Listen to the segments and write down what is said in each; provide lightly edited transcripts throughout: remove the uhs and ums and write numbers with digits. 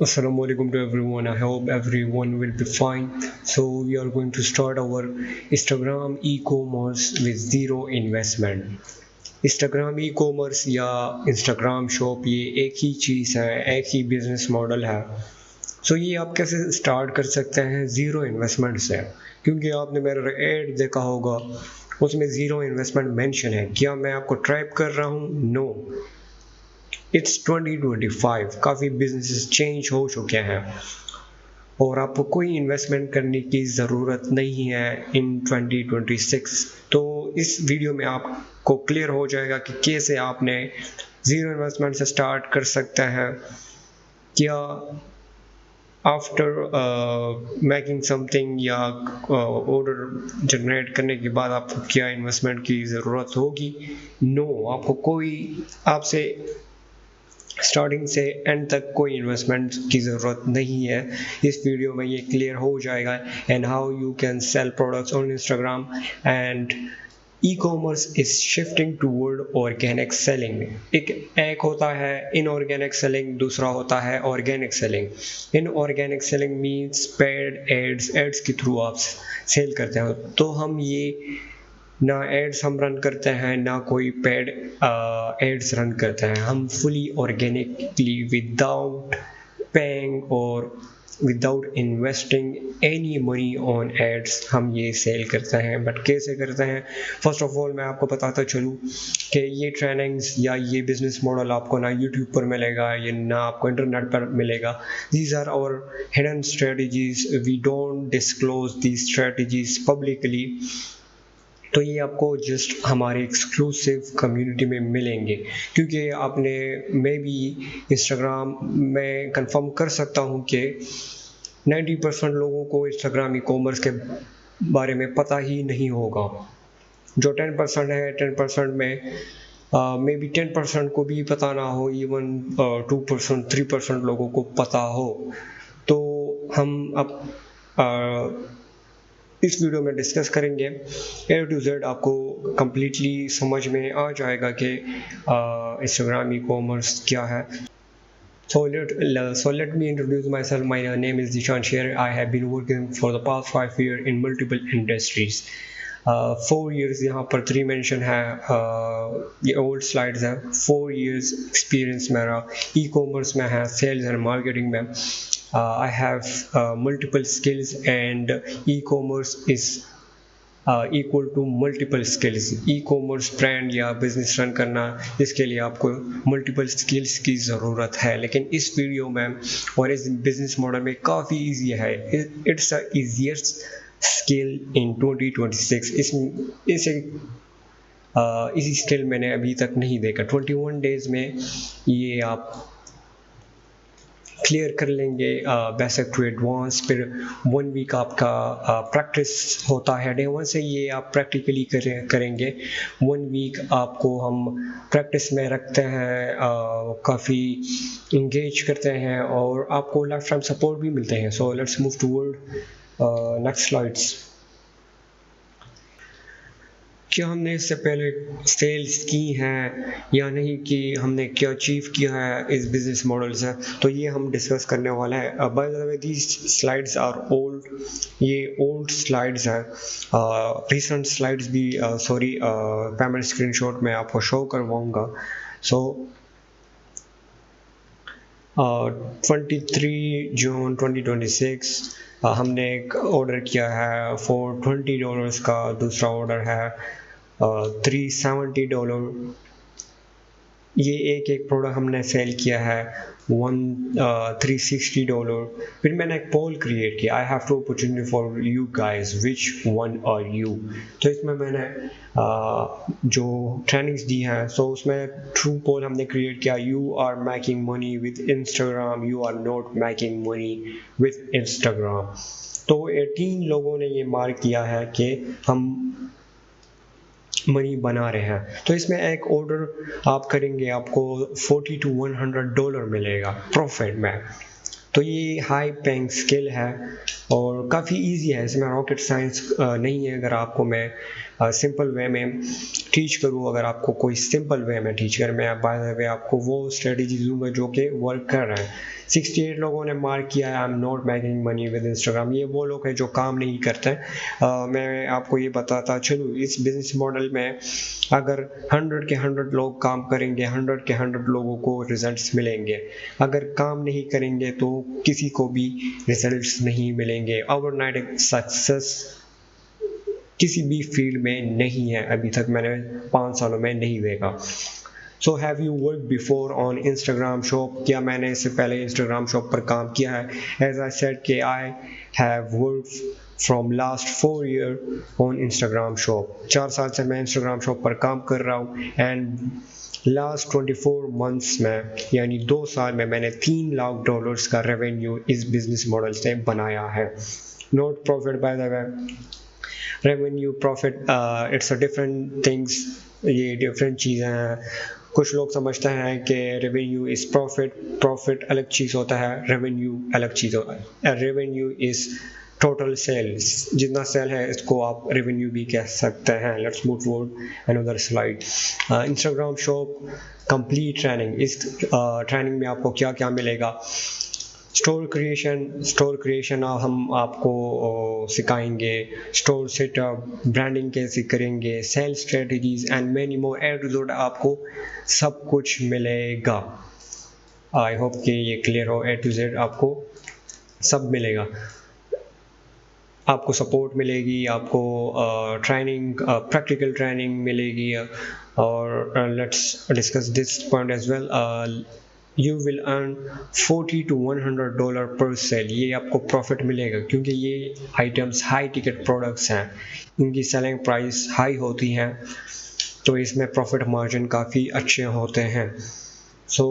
Assalamualaikum to everyone. I hope everyone will be fine. So we are going to start our Instagram e-commerce with zero investment. Instagram e-commerce या Instagram shop ये एक ही चीज़ है, एक ही business model है. सो ये आप कैसे स्टार्ट कर सकते हैं ज़ीरो इन्वेस्टमेंट से, क्योंकि आपने मेरा एड देखा होगा, उसमें ज़ीरो इन्वेस्टमेंट मेंशन है. क्या मैं आपको ट्रैप कर रहा हूँ? नो. इट्स 2025. काफ़ी बिजनेसेस चेंज हो चुके हैं और आपको कोई इन्वेस्टमेंट करने की ज़रूरत नहीं है इन 2026. तो इस वीडियो में आपको क्लियर हो जाएगा कि कैसे आपने ज़ीरो इन्वेस्टमेंट से स्टार्ट कर सकते हैं. क्या आफ्टर मेकिंग समथिंग या ऑर्डर जनरेट करने के बाद आपको क्या इन्वेस्टमेंट की ज़रूरत होगी? नो, आपको कोई आपसे स्टार्टिंग से एंड तक कोई इन्वेस्टमेंट की ज़रूरत नहीं है. इस वीडियो में ये क्लियर हो जाएगा and how you can sell products on Instagram. And e commerce is shifting toward organic selling. एक होता है इनऑर्गेनिक सेलिंग, दूसरा होता है organic selling. Inorganic selling means paid ads के थ्रू आप सेल करते हो. तो हम ये ना एड्स हम रन करते हैं, ना कोई पेड एड्स रन करते हैं. हम फुली ऑर्गेनिकली विदाउट पेइंग और without investing any money on ads हम ये सेल करते हैं. बट कैसे करते हैं? फर्स्ट ऑफ ऑल मैं आपको बताता चलूँ कि ये ट्रेनिंग्स या ये बिजनेस मॉडल आपको ना यूट्यूब पर मिलेगा या ना आपको इंटरनेट पर मिलेगा. These are our hidden strategies. We don't disclose these strategies publicly. तो ये आपको जस्ट हमारे एक्सक्लूसिव कम्युनिटी में मिलेंगे, क्योंकि आपने मैं भी इंस्टाग्राम में कंफर्म कर सकता हूँ कि 90% लोगों को इंस्टाग्राम ई कॉमर्स के बारे में पता ही नहीं होगा. जो 10% है, 10% में मे बी 10% को भी पता ना हो, इवन 2% 3% लोगों को पता हो. तो हम अब इस वीडियो में डिस्कस करेंगे. ए टू जेड आपको कम्प्लीटली समझ में आ जाएगा कि इंस्टाग्राम ई कॉमर्स क्या है. So let me introduce myself. My name is Dishan Sher. I have been working for the past 5 years in multiple industries. 4 years यहाँ पर 3 मेंशन है. ये ओल्ड स्लाइड्स है. 4 years एक्सपीरियंस मेरा ई कॉमर्स में है, सेल्स एंड मार्केटिंग में. I have multiple skills and e-commerce is equal to multiple skills. E-commerce brand या बिजनेस रन करना, इसके लिए आपको मल्टीपल स्किल्स की ज़रूरत है. लेकिन इस वीडियो में और इस बिजनेस मॉडल में काफ़ी इजी है. It's a easiest skill in 2026. इसी स्किल मैंने अभी तक नहीं देखा. 21 डेज में ये आप क्लियर कर लेंगे बेसिक टू एडवांस. फिर 1 वीक आपका प्रैक्टिस होता है. डे 1 से ये आप प्रैक्टिकली करेंगे. 1 वीक आपको हम प्रैक्टिस में रखते हैं, काफ़ी इंगेज करते हैं और आपको लाइफ टाइम सपोर्ट भी मिलते हैं. So let's move toward next slides. क्या हमने इससे पहले सेल्स की हैं या नहीं की, हमने क्या अचीव किया है इस बिजनेस मॉडल से, तो ये हम डिस्कस करने वाले हैं. By the way these slides are old. ये ओल्ड स्लाइड्स हैं. रिसेंट स्लाइड्स भी सॉरी पेमेंट स्क्रीनशॉट में आपको शो करवाऊंगा. सो 23 जून 2026 हमने एक ऑर्डर किया है फॉर $20 का. दूसरा ऑर्डर है $370. ये एक प्रोडक्ट हमने सेल किया है $360. फिर मैंने एक पोल क्रिएट किया. I have two opportunity for you guys, which one are you. तो इसमें मैंने जो ट्रेनिंग्स दी हैं, सो उसमें ट्रू पोल हमने क्रिएट किया. You are making money with Instagram, you are not making money with Instagram. तो 18 लोगों ने ये मार्क किया है कि हम मनी बना रहे हैं. तो इसमें एक ऑर्डर आप करेंगे, आपको $40 to $100 मिलेगा प्रॉफिट में. तो ये हाई पेइंग स्किल है और काफ़ी इजी है. इसमें रॉकेट साइंस नहीं है. अगर आपको मैं सिंपल वे में टीच करूँ, अगर आपको कोई सिंपल वे में टीच कर, मैं बाय द वे आपको वो स्ट्रेटजी दूंगा जो कि वर्क कर रहा है। 68 लोगों ने मार्क किया है, I am not making money with Instagram. ये वो लोग हैं जो काम नहीं करते। मैं आपको ये बताता चलूँ, इस बिजनेस मॉडल में अगर 100 के 100 लोग काम करेंगे, 100 के 100 लोगों को रिजल्ट्स मिलेंगे। अगर काम नहीं करेंगे तो किसी को भी रिजल्ट्स नहीं मिलेंगे। ओवरनाइट सक्सेस किसी भी फील्ड में नहीं है, अभी तक मैंने 5 सालों में नहीं देखा। So have you work before on Instagram shop? क्या मैंने इससे पहले इंस्टाग्राम शॉप पर काम किया है? एज आई सेड कि I have work from last 4 year on Instagram shop. 4 साल से मैं इंस्टाग्राम शॉप पर काम कर रहा हूँ एंड लास्ट 24 मंथ्स में, यानी 2 साल में, मैंने $3 लाख का रेवेन्यू इस बिजनेस मॉडल से बनाया है। Not profit by the way, revenue profit it's a different things, ये डिफरेंट चीज़ें हैं। कुछ लोग समझते हैं कि रेवेन्यू इज़ प्रॉफिट, प्रॉफिट अलग चीज़ होता है, रेवेन्यू अलग चीज़ होता है। रेवेन्यू इज़ टोटल सेल्स, जितना सेल है इसको आप रेवेन्यू भी कह सकते हैं। Let's move forward another slide. Instagram shop complete training. इस ट्रेनिंग में आपको क्या क्या मिलेगा? स्टोर क्रिएशन हम आपको सिखाएंगे, स्टोर सेटअप, ब्रांडिंग कैसे करेंगे, sell strategies and many more. A to Z आपको सब कुछ मिलेगा। आई होप कि ये क्लियर हो। ए टू जेड आपको सब मिलेगा, आपको सपोर्ट मिलेगी, आपको ट्रेनिंग, प्रैक्टिकल ट्रेनिंग मिलेगी। और let's discuss this point as well. You will earn $40 to $100 पर सेल। ये आपको प्रॉफिट मिलेगा क्योंकि ये आइटम्स हाई टिकट प्रोडक्ट्स हैं, इनकी सेलिंग प्राइस हाई होती हैं, तो इसमें प्रॉफिट मार्जिन काफ़ी अच्छे होते हैं। सो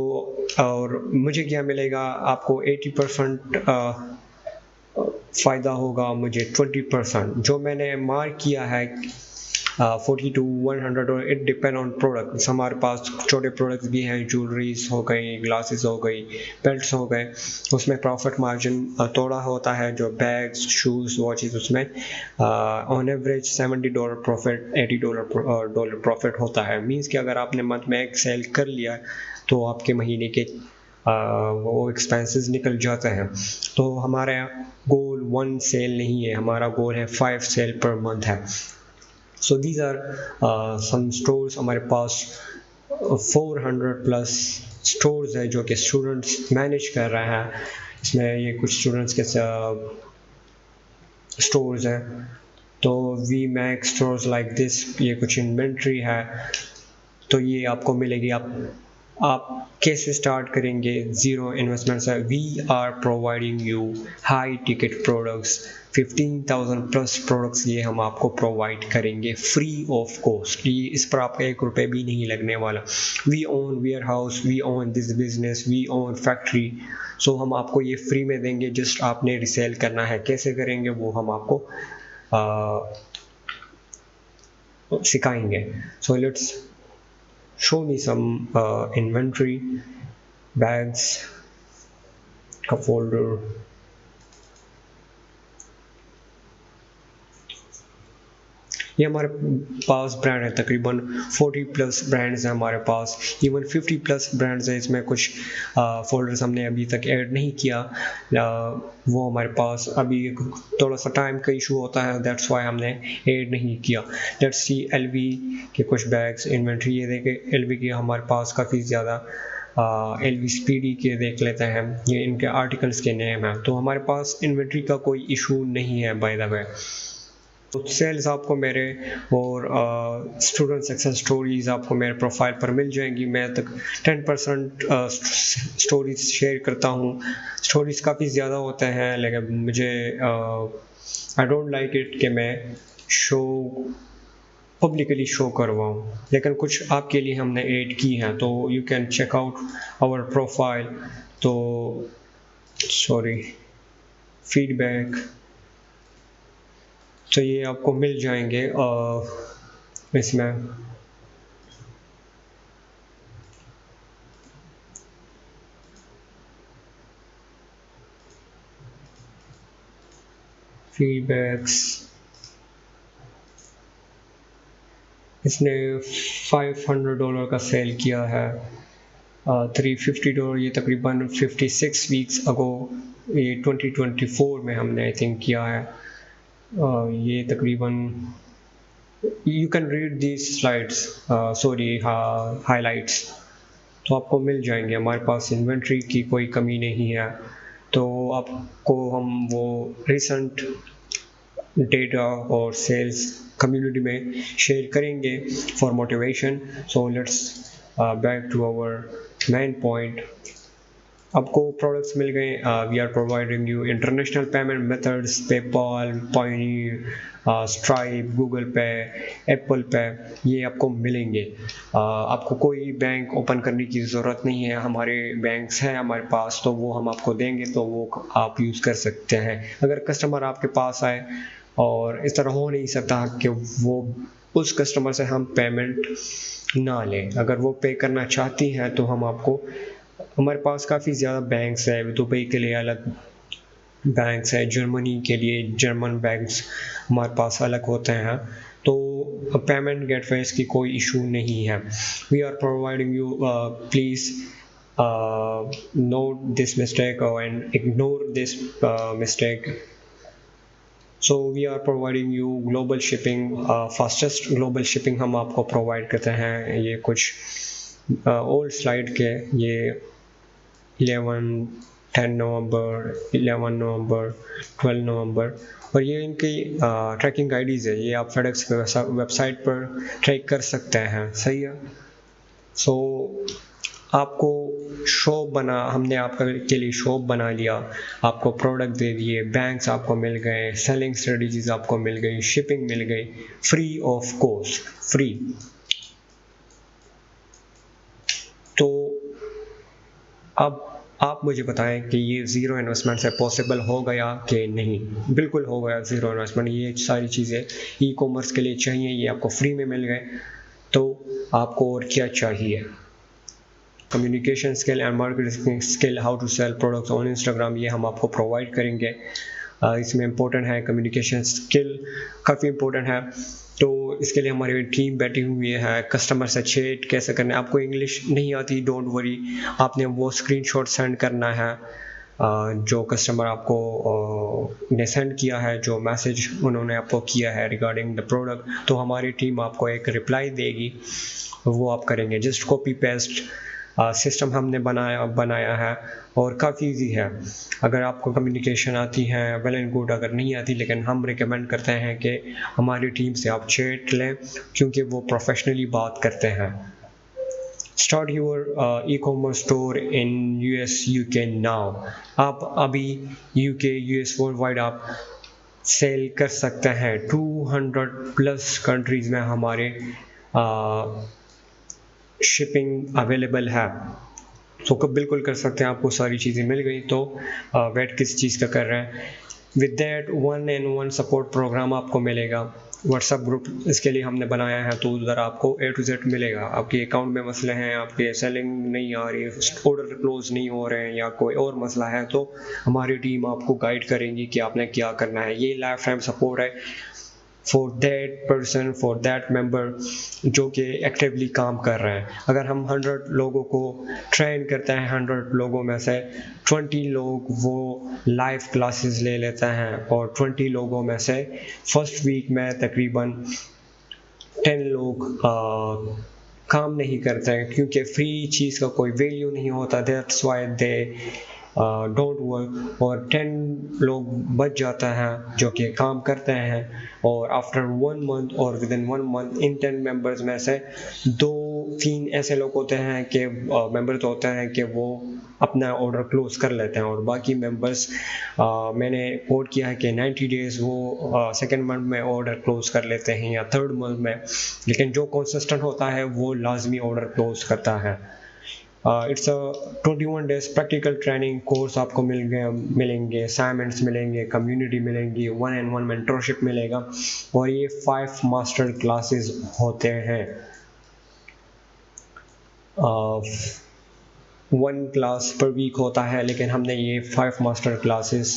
और मुझे क्या मिलेगा? आपको 80% फ़ायदा होगा, मुझे 20%। जो मैंने मार्क किया है 40 to 100, और इट डिपेंड ऑन प्रोडक्ट्स। हमारे पास छोटे प्रोडक्ट्स भी हैं, ज्वेलरीज हो गई, ग्लासेस हो गई, बेल्ट्स हो गए, उसमें प्रॉफिट मार्जिन थोड़ा होता है। जो बैग्स, शूज़, वॉचेस, उसमें ऑन एवरेज $70 प्रॉफिट, $80 प्रॉफिट होता है। मीन्स कि अगर आपने मंथ में एक सेल कर लिया तो आपके महीने के वो एक्सपेंसेस निकल जाते हैं। तो हमारा गोल 1 सेल नहीं है, हमारा गोल है 5 सेल पर मंथ है। So these are some stores. हमारे पास 400 प्लस स्टोर्स है जो कि स्टूडेंट्स मैनेज कर रहे हैं। इसमें ये कुछ स्टूडेंट्स के स्टोर्स हैं। तो we make stores like this, ये कुछ इन्वेंट्री है, तो ये आपको मिलेगी। आप कैसे स्टार्ट करेंगे? ज़ीरो इन्वेस्टमेंट से। We are providing you high ticket products, 15,000 plus products ये हम आपको प्रोवाइड करेंगे फ्री ऑफ कॉस्ट। ये इस पर आपका ₹1 भी नहीं लगने वाला। We own warehouse, we own this business, we own factory. So हम आपको ये फ्री में देंगे, जस्ट आपने रिसेल करना है। कैसे करेंगे वो हम आपको सिखाएंगे। So let's show me some inventory, bags, a folder, ये हमारे पास ब्रांड है, तकरीबन 40 प्लस ब्रांड्स हैं हमारे पास, इवन 50 प्लस ब्रांड्स हैं। इसमें कुछ फोल्डर्स हमने अभी तक ऐड नहीं किया, वो हमारे पास अभी थोड़ा सा टाइम का इशू होता है, दैट्स वाई हमने ऐड नहीं किया। लेट्स सी LV के कुछ बैग्स इन्वेंट्री। ये देखें LV के हमारे पास काफ़ी ज़्यादा LV स्पीडी के देख लेते हैं, ये इनके आर्टिकल्स के नेम हैं। तो हमारे पास इन्वेंट्री का कोई इशू नहीं है बाय द वे। तो सेल्स आपको मेरे और स्टूडेंट सक्सेस स्टोरीज आपको मेरे प्रोफाइल पर मिल जाएंगी। मैं तक 10% स्टोरीज शेयर करता हूँ। स्टोरीज काफ़ी ज़्यादा होते हैं, लेकिन मुझे आई डोंट लाइक इट कि मैं पब्लिकली शो करवाऊँ, लेकिन कुछ आपके लिए हमने ऐड की हैं, तो you can check out our profile. तो सॉरी, फीडबैक, तो ये आपको मिल जाएंगे इसमें। फीडबैक्स, इसने $500 का सेल किया है, $350, ये तकरीबन 56 वीक्स अगो, ये 2024 में हमने आई थिंक किया है। ये तकरीबन you can read these slides, sorry highlights, तो आपको मिल जाएंगे। हमारे पास इन्वेंट्री की कोई कमी नहीं है, तो आपको हम वो रिसेंट डेटा और सेल्स कम्युनिटी में शेयर करेंगे for motivation. So let's back to our main point. आपको प्रोडक्ट्स मिल गए। We are providing you international payment methods, PayPal, Payoneer, Stripe, Google Pay, Apple Pay, ये आपको मिलेंगे। आपको कोई बैंक ओपन करने की ज़रूरत नहीं है, हमारे बैंक्स हैं हमारे पास, तो वो हम आपको देंगे, तो वो आप यूज़ कर सकते हैं। अगर कस्टमर आपके पास आए, और इस तरह हो नहीं सकता कि वो उस कस्टमर से हम पेमेंट ना लें। अगर वो पे करना चाहती हैं तो हम आपको, हमारे पास काफ़ी ज़्यादा बैंक्स है, दुबई के लिए अलग बैंक्स है, जर्मनी के लिए जर्मन बैंक्स हमारे पास अलग होते हैं, तो पेमेंट गेटवेज की कोई इशू नहीं है। We are providing you, please note this mistake and ignore this mistake. So we are providing you global shipping, fastest global shipping हम आपको provide करते हैं। ये कुछ ओल्ड स्लाइड के, ये 11, 10 नवंबर, 11 नवंबर, 12 नवंबर, और ये इनकी ट्रैकिंग आईडीज़ है। ये आप फेडेक्स वेबसाइट पर ट्रैक कर सकते हैं, सही है। सो आपको शॉप हमने आपके लिए शॉप बना लिया, आपको प्रोडक्ट दे दिए, बैंक्स आपको मिल गए, सेलिंग स्ट्रेटजीज आपको मिल गई, शिपिंग मिल गई, फ्री ऑफ कॉस्ट, फ्री। तो अब आप मुझे बताएं कि ये ज़ीरो इन्वेस्टमेंट से पॉसिबल हो गया कि नहीं। बिल्कुल हो गया ज़ीरो इन्वेस्टमेंट। ये सारी चीज़ें ई कॉमर्स के लिए चाहिए, ये आपको फ्री में मिल गए, तो आपको और क्या चाहिए। Communication skill and marketing skill, how to sell products on Instagram, ये हम आपको प्रोवाइड करेंगे। इसमें इम्पोर्टेंट है कम्युनिकेशन स्किल, काफ़ी इम्पोर्टेंट है। तो इसके लिए हमारी टीम बैठी हुई है। कस्टमर से चैट कैसे करना है, आपको इंग्लिश नहीं आती, डोंट वरी, आपने वो स्क्रीनशॉट सेंड करना है जो कस्टमर आपको ने सेंड किया है, जो मैसेज उन्होंने आपको किया है रिगार्डिंग द प्रोडक्ट, तो हमारी टीम आपको एक रिप्लाई देगी, वो आप करेंगे। जस्ट कॉपी पेस्ट सिस्टम हमने बनाया है, और काफ़ी इजी है। अगर आपको कम्युनिकेशन आती है वेल एंड गुड, अगर नहीं आती, लेकिन हम रिकमेंड करते हैं कि हमारी टीम से आप चैट लें, क्योंकि वो प्रोफेशनली बात करते हैं। Start your e commerce store in US UK now. आप अभी UK US वर्ल्ड वाइड आप सेल कर सकते हैं। 200+ कंट्रीज़ में हमारे शिपिंग अवेलेबल है, तो कब बिल्कुल कर सकते हैं। आपको सारी चीज़ें मिल गई, तो वेट किस चीज़ का कर रहे हैं। With that 1-on-1 support programme आपको मिलेगा। व्हाट्सएप ग्रुप इसके लिए हमने बनाया है, तो उधर आपको A to Z मिलेगा। आपके अकाउंट में मसले हैं, आपके सेलिंग नहीं आ रही, ऑर्डर क्लोज नहीं हो रहे हैं, या कोई और मसला है, तो हमारी टीम आपको गाइड करेंगी कि आपने क्या करना है। ये लाइफ टाइम सपोर्ट है for that person, for that member जो कि एक्टिवली काम कर रहे हैं। अगर हम 100 लोगों को ट्रेन करते हैं, 100 लोगों में से 20 लोग वो लाइव क्लासेस ले लेते हैं, और 20 लोगों में से फर्स्ट वीक में तकरीबन 10 लोग काम नहीं करते हैं, क्योंकि फ्री चीज़ का कोई वैल्यू नहीं होता। That's why they don't work. और 10 लोग बच जाता है जो कि काम करते हैं, और आफ्टर 1 मंथ और with in 1 month in 10 members में से 2-3 ऐसे लोग होते हैं कि मेंबर्स होते हैं कि वो अपना ऑर्डर क्लोज कर लेते हैं, और बाकी मेंबर्स मैंने कोट किया है कि 90 डेज़ वो सेकेंड मंथ में ऑर्डर क्लोज कर लेते हैं, या थर्ड मंथ में, लेकिन जो कंसिस्टेंट होता है वो लाजमी ऑर्डर क्लोज करता है। It's a 21 days practical training course आपको मिलेंगे, असाइनमेंट्स मिलेंगे, कम्युनिटी मिलेंगी, 1-on-1 मेंटरशिप मिलेगा, और ये 5 मास्टर क्लासेस होते हैं। 1 क्लास पर वीक होता है, लेकिन हमने ये 5 मास्टर क्लासेस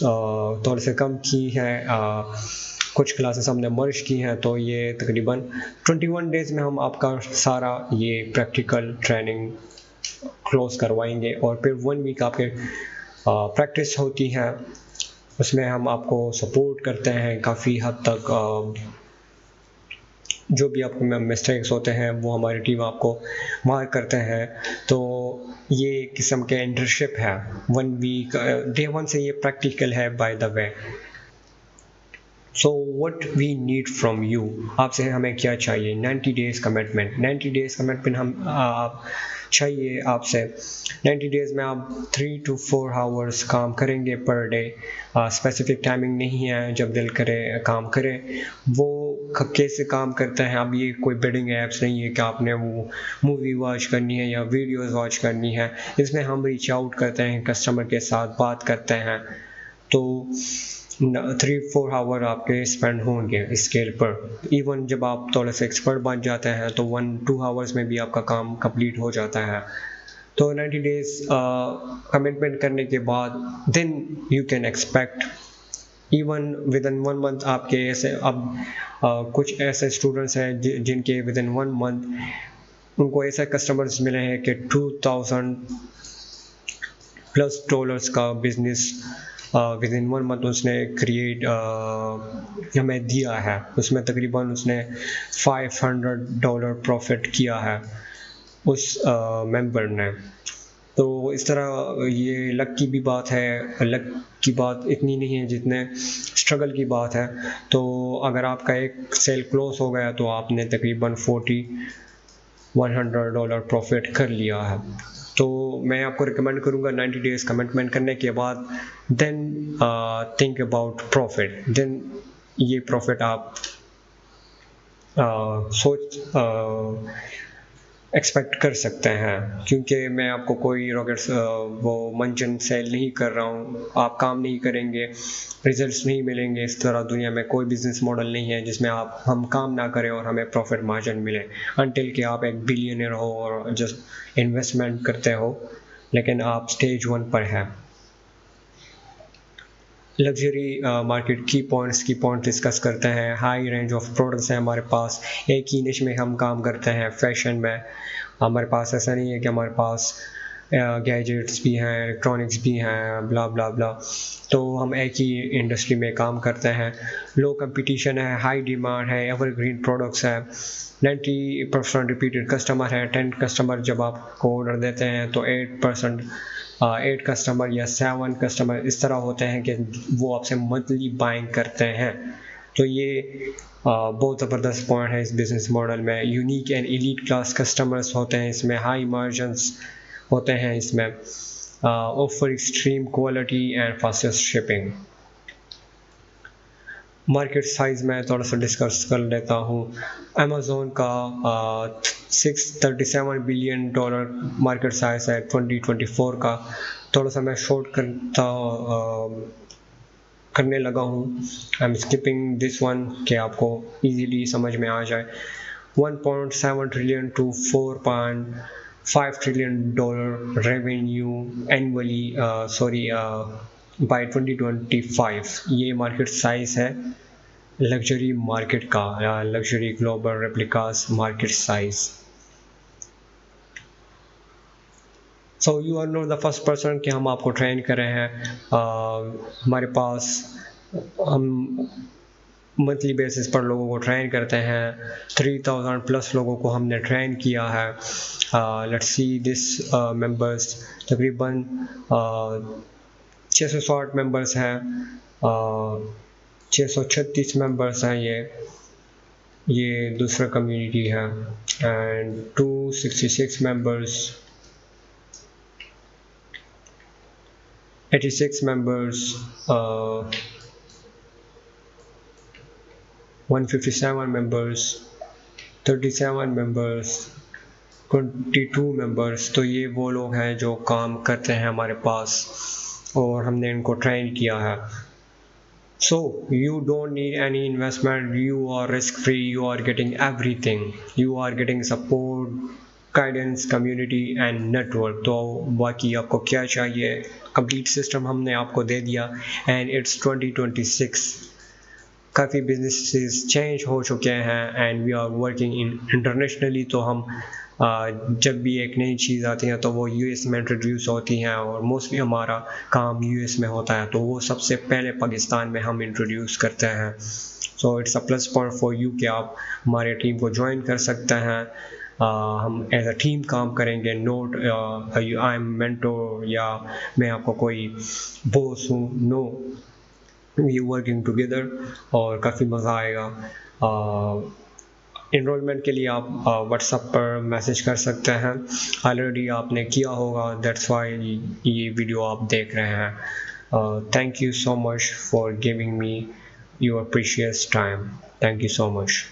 थोड़े से कम की है। कुछ क्लासेस हमने मर्ज की हैं, तो ये तकरीबन 21 डेज़ में हम आपका सारा ये प्रैक्टिकल ट्रेनिंग क्लोज करवाएंगे, और फिर 1 वीक आपके प्रैक्टिस होती है, उसमें हम आपको सपोर्ट करते हैं काफ़ी हद तक। जो भी आपको मिस्टेक्स होते हैं वो हमारी टीम आपको मार्क करते हैं। तो ये एक किस्म के इंटर्नशिप है, 1 वीक, डे 1 से ये प्रैक्टिकल है by the way. So what we need from you, आपसे हमें क्या चाहिए? 90 डेज़ कमिटमेंट। 90 डेज़ कमिटमेंट हम आप चाहिए आपसे। 90 डेज़ में आप 3 to 4 आवर्स काम करेंगे पर डे। स्पेसिफिक टाइमिंग नहीं है, जब दिल करे काम करें। वो कैसे काम करते हैं, अब ये कोई बिडिंग एप्स नहीं है कि आपने वो मूवी वॉच करनी है या वीडियोस वॉच करनी है। इसमें हम रीच आउट करते हैं, कस्टमर के साथ बात करते हैं। तो 3-4 आवर आपके स्पेंड होंगे स्केल पर। इवन जब आप थोड़े से एक्सपर्ट बन जाते हैं तो 1-2 आवर्स में भी आपका काम कंप्लीट हो जाता है। तो 90 डेज़ कमिटमेंट करने के बाद then you can expect even within 1 month आपके ऐसे अब कुछ ऐसे स्टूडेंट्स हैं जिनके विद इन 1 मंथ उनको ऐसे कस्टमर्स मिले हैं कि $2,000+ का बिजनेस विद इन 1 मंथ उसने क्रिएट हमें दिया है। उसमें तकरीबन उसने $500 प्रॉफिट किया है उस मेंबर ने। तो इस तरह ये लक की भी बात है। लक की बात इतनी नहीं है जितने स्ट्रगल की बात है। तो अगर आपका एक सेल क्लोज हो गया तो आपने तकरीबन $40-100 प्रॉफिट कर लिया है। तो मैं आपको रिकमेंड करूँगा 90 डेज़ कमिटमेंट करने के बाद then think about profit. Then ये प्रॉफिट आप सोच एक्सपेक्ट कर सकते हैं, क्योंकि मैं आपको कोई रॉकेट्स वो मंजन सेल नहीं कर रहा हूँ। आप काम नहीं करेंगे, रिजल्ट्स नहीं मिलेंगे। इस तरह दुनिया में कोई बिजनेस मॉडल नहीं है जिसमें हम काम ना करें और हमें प्रॉफिट मार्जिन मिले, अनटिल कि आप एक बिलियनर हो और जस्ट इन्वेस्टमेंट करते हो, लेकिन आप स्टेज 1 पर हैं। लग्जरी मार्केट की पॉइंट डिस्कस करते हैं। हाई रेंज ऑफ प्रोडक्ट्स हैं हमारे पास, एक ही निश में हम काम करते हैं। फैशन में हमारे पास ऐसा नहीं है कि हमारे पास गैजेट्स भी हैं, इलेक्ट्रॉनिक्स भी हैं, ब्ला ब्ला ब्ला। तो हम एक ही इंडस्ट्री में काम करते हैं। लो कंपटीशन है, हाई डिमांड है, एवरग्रीन प्रोडक्ट्स है, 90% रिपीटेड कस्टमर है। 10 कस्टमर जब आपको ऑर्डर देते हैं तो 8 कस्टमर या 7 कस्टमर इस तरह होते हैं कि वो आपसे मंथली बाइंग करते हैं। तो ये बहुत ज़बरदस्त पॉइंट है इस बिज़नेस मॉडल में। Unique and elite class customers होते हैं इसमें, हाई मार्जिन्स होते हैं इसमें, offer extreme quality and fastest shipping. Market size में थोड़ा सा डिस्कस कर लेता हूँ। अमेज़ोन का $637 बिलियन मार्केट साइज़ है 2024 का। थोड़ा सा मैं शॉर्ट करने लगा हूँ। I am skipping this one कि आपको इजीली समझ में आ जाए। 1.7 trillion to 4.5 trillion dollar revenue annually by 2025। ये मार्केट साइज़ है लग्जरी मार्केट का, luxury global replicas market size. So you are not the first person कि हम आपको ट्रेन कर रहे हैं। हमारे पास हम मंथली बेसिस पर लोगों को ट्रेन करते हैं। 3000+ लोगों को हमने ट्रेन किया है। लेट्स सी दिस मेंबर्स, तकरीबन 660 मेंबर्स हैं, 636 मेंबर्स हैं। ये दूसरा कम्युनिटी है। And 266 members, 86 members, 157 members, 37 members, 22 members. तो ये वो लोग हैं जो काम करते हैं हमारे पास और हमने इनको ट्रेन किया है। So you don't need any investment, you are risk free, you are getting everything, you are getting support, guidance, community and network। तो बाकी आपको क्या चाहिए, कंप्लीट सिस्टम हमने आपको दे दिया। and it's 2026, काफ़ी बिजनेसेस चेंज हो चुके हैं and we are working in internationally. तो हम जब भी एक नई चीज़ आती है तो वो यूएस में इंट्रोड्यूस होती हैं और मोस्टली हमारा काम यूएस में होता है, तो वो सबसे पहले पाकिस्तान में हम इंट्रोड्यूस करते हैं। So it's a plus point for you कि आप हमारे टीम को ज्वाइन कर सकते हैं। हम एज अ टीम काम करेंगे, नोट आई एम मेंटोर या मैं आपको कोई बॉस हूँ, नो, वी वर्किंग टुगेदर और काफ़ी मज़ा आएगा। इनरोलमेंट के लिए आप व्हाट्सएप पर मैसेज कर सकते हैं, ऑलरेडी आपने किया होगा, दैट्स वाई ये वीडियो आप देख रहे हैं। Thank you so much for giving me your precious time, thank you so much.